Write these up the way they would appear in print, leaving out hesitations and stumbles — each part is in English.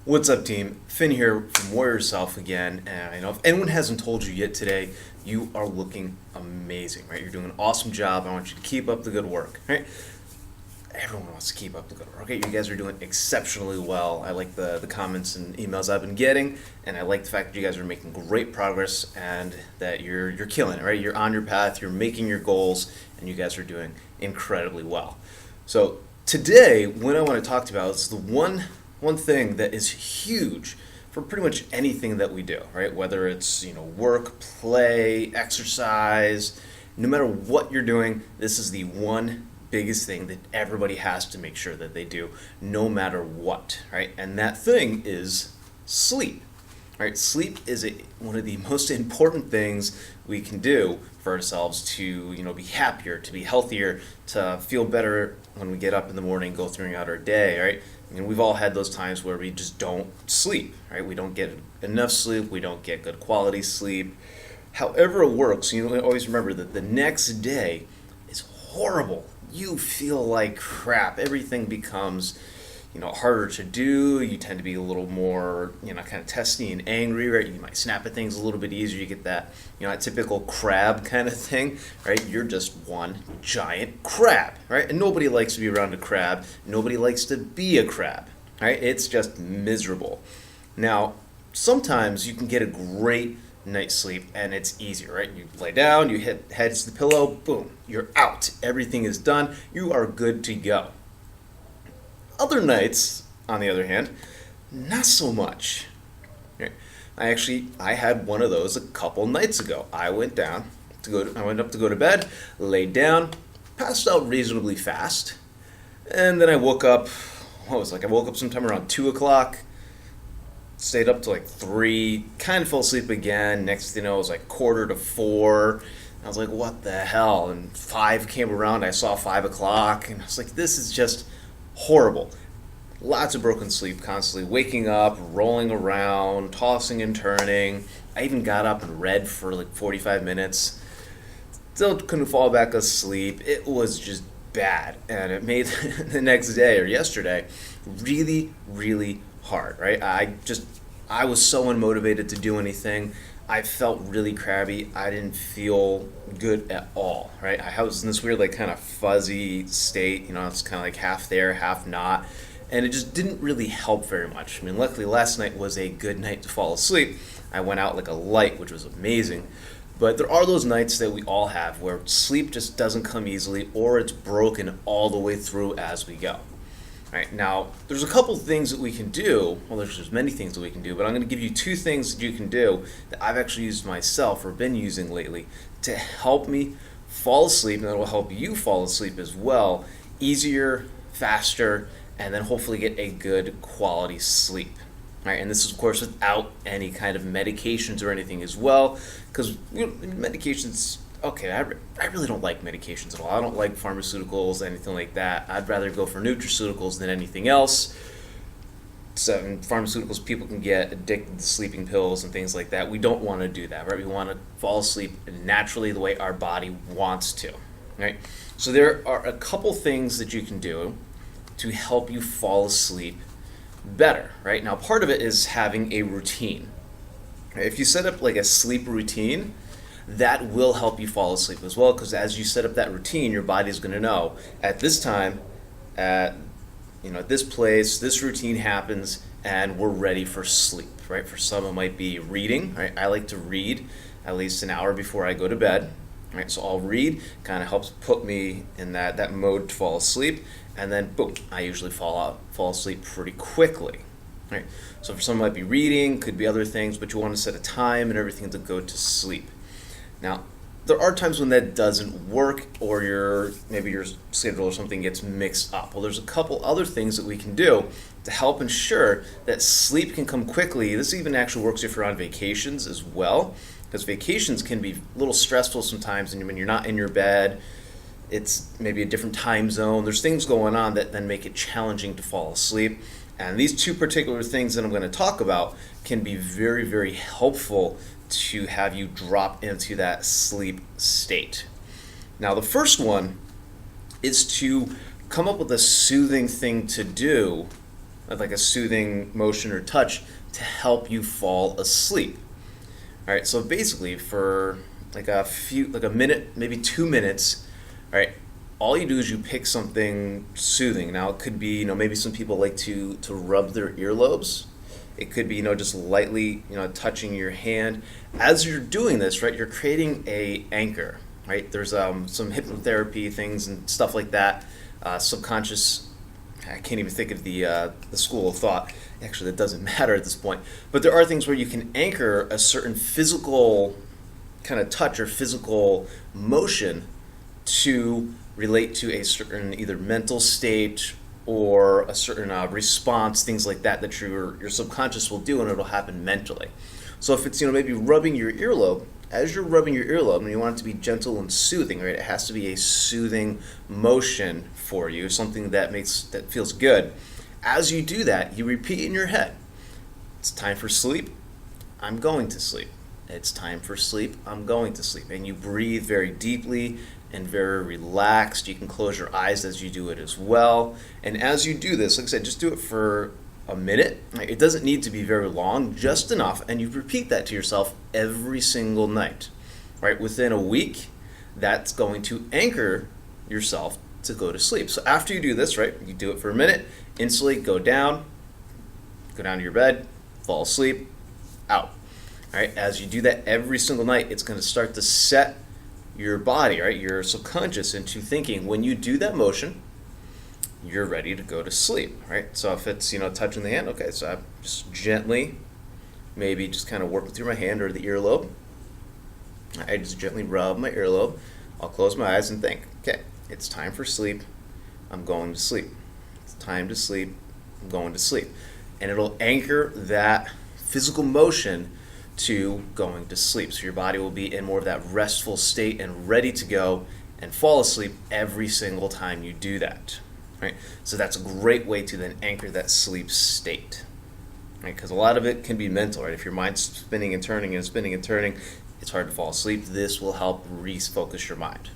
What's up, team? Finn here from Warrior Self again. And I know if anyone hasn't told you yet today, you are looking amazing, right? You're doing an awesome job. I want you to keep up the good work, right? Everyone wants to keep up the good work. Okay, you guys are doing exceptionally well. I like the comments and emails I've been getting, and I like the fact that you guys are making great progress and that you're killing it, right? You're on your path, you're making your goals, and you guys are doing incredibly well. So today, what I want to talk about is the one thing that is huge for pretty much anything that we do, right? Whether it's work, play, exercise, no matter what you're doing, this is the one biggest thing that everybody has to make sure that they do, no matter what, right? And that thing is sleep. Right? Sleep is one of the most important things we can do for ourselves to, be happier, to be healthier, to feel better when we get up in the morning, go throughout our day, right? We've all had those times where we just don't sleep, right? We don't get enough sleep, we don't get good quality sleep. However it works, always remember that the next day is horrible. You feel like crap. Everything becomes harder to do. You tend to be a little more, kind of testy and angry, right? You might snap at things a little bit easier. You get that, that typical crab kind of thing, right? You're just one giant crab, right? And nobody likes to be around a crab. Nobody likes to be a crab, right? It's just miserable. Now, sometimes you can get a great night's sleep and it's easier, right? You lay down, you hit head to the pillow, boom, you're out. Everything is done. You are good to go. Other nights, on the other hand, not so much. I had one of those a couple nights ago. I went up to go to bed, laid down, passed out reasonably fast, and then I woke up. I woke up sometime around 2 o'clock. Stayed up till like 3. Kind of fell asleep again. Next thing you know, it was like 3:45. I was like, what the hell? And 5 came around. I saw 5 o'clock, and I was like, this is just horrible. Lots of broken sleep, constantly waking up, rolling around, tossing and turning. I even got up and read for like 45 minutes. Still couldn't fall back asleep. It was just bad. And it made the next day or yesterday really, really hard, right? I was so unmotivated to do anything. I felt really crabby. I didn't feel good at all, right? I was in this weird, kind of fuzzy state. It's kind of like half there, half not. And it just didn't really help very much. Luckily last night was a good night to fall asleep. I went out like a light, which was amazing. But there are those nights that we all have where sleep just doesn't come easily or it's broken all the way through as we go. Right, now, there's a couple things that we can do. Well, there's just many things that we can do, but I'm going to give you 2 things that you can do that I've actually used myself or been using lately to help me fall asleep, and that will help you fall asleep as well, easier, faster, and then hopefully get a good quality sleep. Right, and this is, of course, without any kind of medications or anything as well, because medications... Okay, I really don't like medications at all. I don't like pharmaceuticals, anything like that. I'd rather go for nutraceuticals than anything else. So in pharmaceuticals, people can get addicted to sleeping pills and things like that. We don't want to do that, right? We want to fall asleep naturally the way our body wants to, right? So there are a couple things that you can do to help you fall asleep better, right? Now, part of it is having a routine. If you set up like a sleep routine, that will help you fall asleep as well, because as you set up that routine, your body's going to know at this time, at this place, this routine happens, and we're ready for sleep, right? For some, it might be reading, right? I like to read at least an hour before I go to bed, right? So I'll read, kind of helps put me in that mode to fall asleep, and then boom, I usually fall asleep pretty quickly, right? So for some, it might be reading, could be other things, but you want to set a time and everything to go to sleep. Now, there are times when that doesn't work, or maybe your schedule or something gets mixed up. Well, there's a couple other things that we can do to help ensure that sleep can come quickly. This even actually works if you're on vacations as well, because vacations can be a little stressful sometimes, and when you're not in your bed, it's maybe a different time zone. There's things going on that then make it challenging to fall asleep. And these 2 particular things that I'm going to talk about can be very, very helpful to have you drop into that sleep state. Now, the first one is to come up with a soothing thing to do like a soothing motion or touch to help you fall asleep. All right, so basically for like a minute, maybe 2 minutes, all right, all you do is you pick something soothing. Now it could be, maybe some people like to rub their earlobes. It could be, just lightly, touching your hand. As you're doing this, right, you're creating a anchor, right? There's some hypnotherapy things and stuff like that. Subconscious. I can't even think of the school of thought. Actually, that doesn't matter at this point. But there are things where you can anchor a certain physical kind of touch or physical motion to relate to a certain either mental state or a certain response, things like that your subconscious will do, and it'll happen mentally. So if it's maybe rubbing your earlobe, as you're rubbing your earlobe, and you want it to be gentle and soothing, right? It has to be a soothing motion for you, something that feels good. As you do that, you repeat in your head, it's time for sleep, I'm going to sleep. It's time for sleep, I'm going to sleep. And you breathe very deeply and very relaxed. You can close your eyes as you do it as well. And as you do this, like I said, just do it for a minute. It doesn't need to be very long, just enough. And you repeat that to yourself every single night. Right? Within a week, that's going to anchor yourself to go to sleep. So after you do this, right, you do it for a minute, instantly go down to your bed, fall asleep, out. All right? As you do that every single night, it's going to start to set your body, right, your subconscious into thinking when you do that motion, you're ready to go to sleep, right? So if it's, touching the hand, okay, so I just gently, maybe just kind of working through my hand or the earlobe. I just gently rub my earlobe. I'll close my eyes and think, okay, it's time for sleep. I'm going to sleep. It's time to sleep. I'm going to sleep. And it'll anchor that physical motion to going to sleep. So your body will be in more of that restful state and ready to go and fall asleep every single time you do that. Right? So that's a great way to then anchor that sleep state. Right? Because a lot of it can be mental, right? If your mind's spinning and turning and spinning and turning, it's hard to fall asleep. This will help refocus your mind.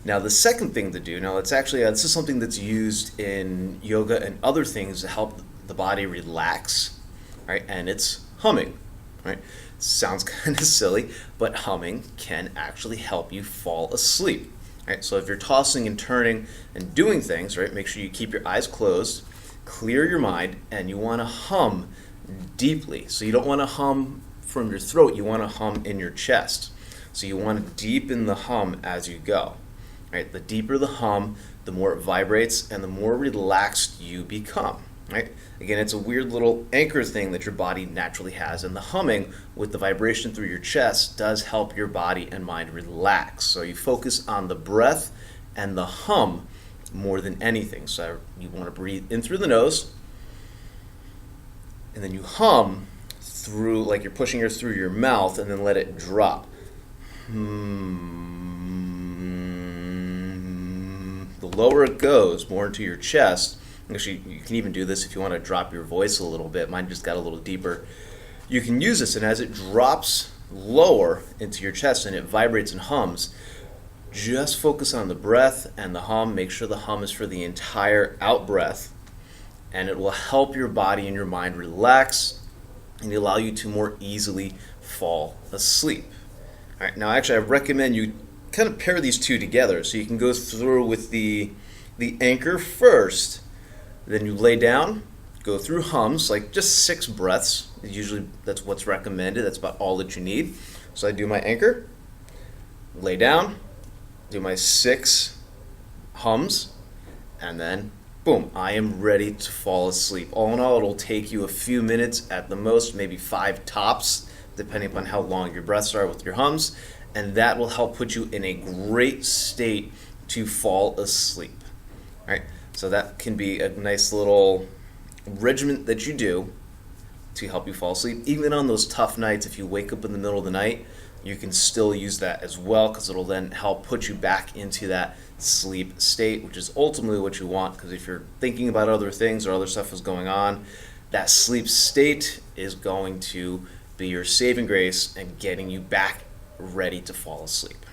Now the second thing to do, it's actually, this is something that's used in yoga and other things to help the body relax, right? And it's humming. Right? Sounds kind of silly, but humming can actually help you fall asleep. Right? So if you're tossing and turning and doing things, right, make sure you keep your eyes closed, clear your mind, and you want to hum deeply. So you don't want to hum from your throat, you want to hum in your chest. So you want to deepen the hum as you go. Right? The deeper the hum, the more it vibrates and the more relaxed you become. Right? Again, it's a weird little anchor thing that your body naturally has, and the humming with the vibration through your chest does help your body and mind relax. So you focus on the breath and the hum more than anything. So you want to breathe in through the nose, and then you hum through, like you're pushing air through your mouth, and then let it drop. The lower it goes, more into your chest. Actually, you can even do this if you want to drop your voice a little bit. Mine just got a little deeper. You can use this, and as it drops lower into your chest and it vibrates and hums, just focus on the breath and the hum. Make sure the hum is for the entire out breath, and it will help your body and your mind relax and allow you to more easily fall asleep. All right, now actually I recommend you kind of pair these two together, so you can go through with the anchor first. Then you lay down, go through hums, like just 6 breaths. Usually that's what's recommended. That's about all that you need. So I do my anchor, lay down, do my 6 hums, and then boom, I am ready to fall asleep. All in all, it'll take you a few minutes at the most, maybe 5 tops, depending upon how long your breaths are with your hums, and that will help put you in a great state to fall asleep. All right? So that can be a nice little regimen that you do to help you fall asleep. Even on those tough nights, if you wake up in the middle of the night, you can still use that as well, because it'll then help put you back into that sleep state, which is ultimately what you want, because if you're thinking about other things or other stuff is going on, that sleep state is going to be your saving grace and getting you back ready to fall asleep.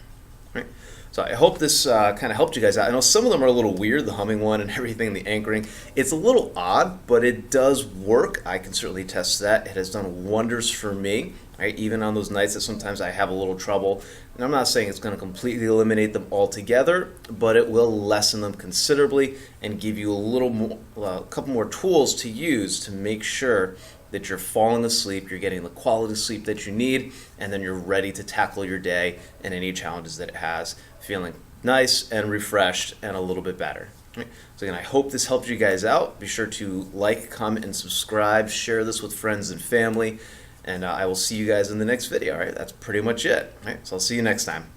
Right? So I hope this kind of helped you guys out. I know some of them are a little weird, the humming one and everything, the anchoring. It's a little odd, but it does work. I can certainly test that. It has done wonders for me, right? Even on those nights that sometimes I have a little trouble. And I'm not saying it's going to completely eliminate them altogether, but it will lessen them considerably and give you a little more, a couple more tools to use to make sure that you're falling asleep, you're getting the quality sleep that you need, and then you're ready to tackle your day and any challenges that it has, feeling nice and refreshed and a little bit better. Right? So again, I hope this helped you guys out. Be sure to like, comment, and subscribe. Share this with friends and family, and I will see you guys in the next video. All right, that's pretty much it. All right, so I'll see you next time.